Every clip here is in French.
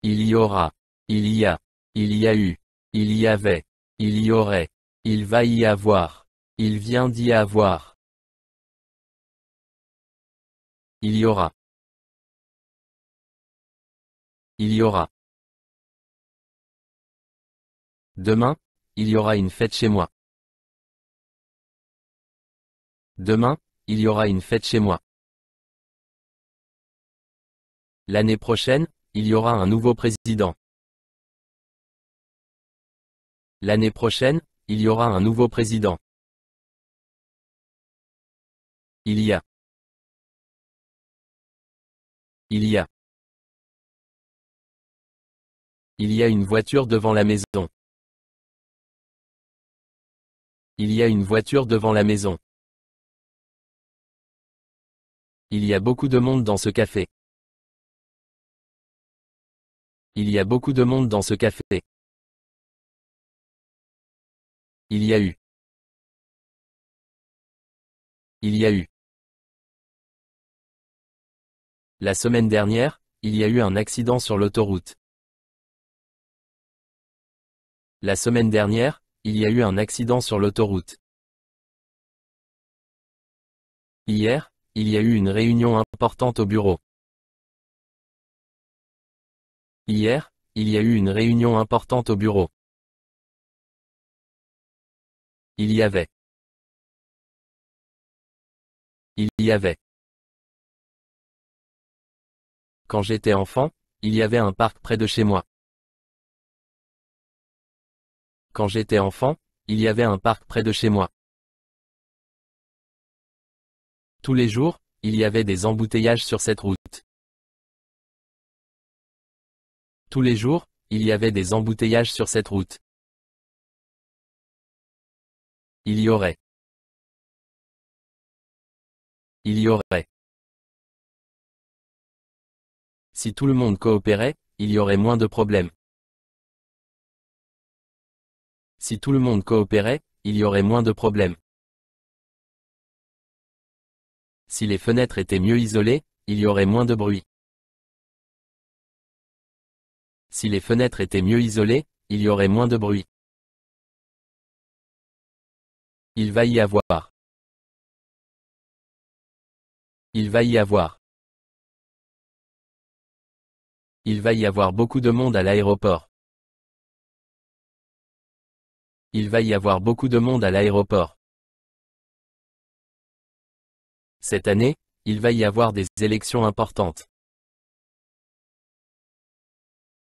il y aura, il y a, il y a eu, il y avait, il y aurait, il va y avoir, il vient d'y avoir. Il y aura. Il y aura. Demain, il y aura une fête chez moi. Demain, il y aura une fête chez moi. L'année prochaine, il y aura un nouveau président. L'année prochaine, il y aura un nouveau président. Il y a. Il y a. Il y a une voiture devant la maison. Il y a une voiture devant la maison. Il y a beaucoup de monde dans ce café. Il y a beaucoup de monde dans ce café. Il y a eu. Il y a eu. La semaine dernière, il y a eu un accident sur l'autoroute. La semaine dernière, il y a eu un accident sur l'autoroute. Hier, il y a eu une réunion importante au bureau. Hier, il y a eu une réunion importante au bureau. Il y avait. Il y avait. Quand j'étais enfant, il y avait un parc près de chez moi. Quand j'étais enfant, il y avait un parc près de chez moi. Tous les jours, il y avait des embouteillages sur cette route. Tous les jours, il y avait des embouteillages sur cette route. Il y aurait. Il y aurait. Si tout le monde coopérait, il y aurait moins de problèmes. Si tout le monde coopérait, il y aurait moins de problèmes. Si les fenêtres étaient mieux isolées, il y aurait moins de bruit. Si les fenêtres étaient mieux isolées, il y aurait moins de bruit. Il va y avoir. Il va y avoir. Il va y avoir beaucoup de monde à l'aéroport. Il va y avoir beaucoup de monde à l'aéroport. Cette année, il va y avoir des élections importantes.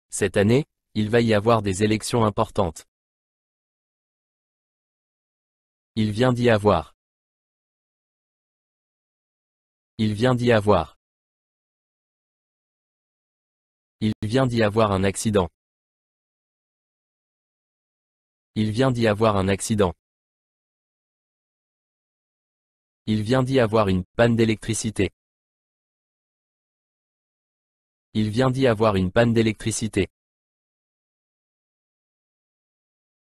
Cette année, il va y avoir des élections importantes. Il vient d'y avoir. Il vient d'y avoir. Il vient d'y avoir un accident. Il vient d'y avoir un accident. Il vient d'y avoir une panne d'électricité. Il vient d'y avoir une panne d'électricité.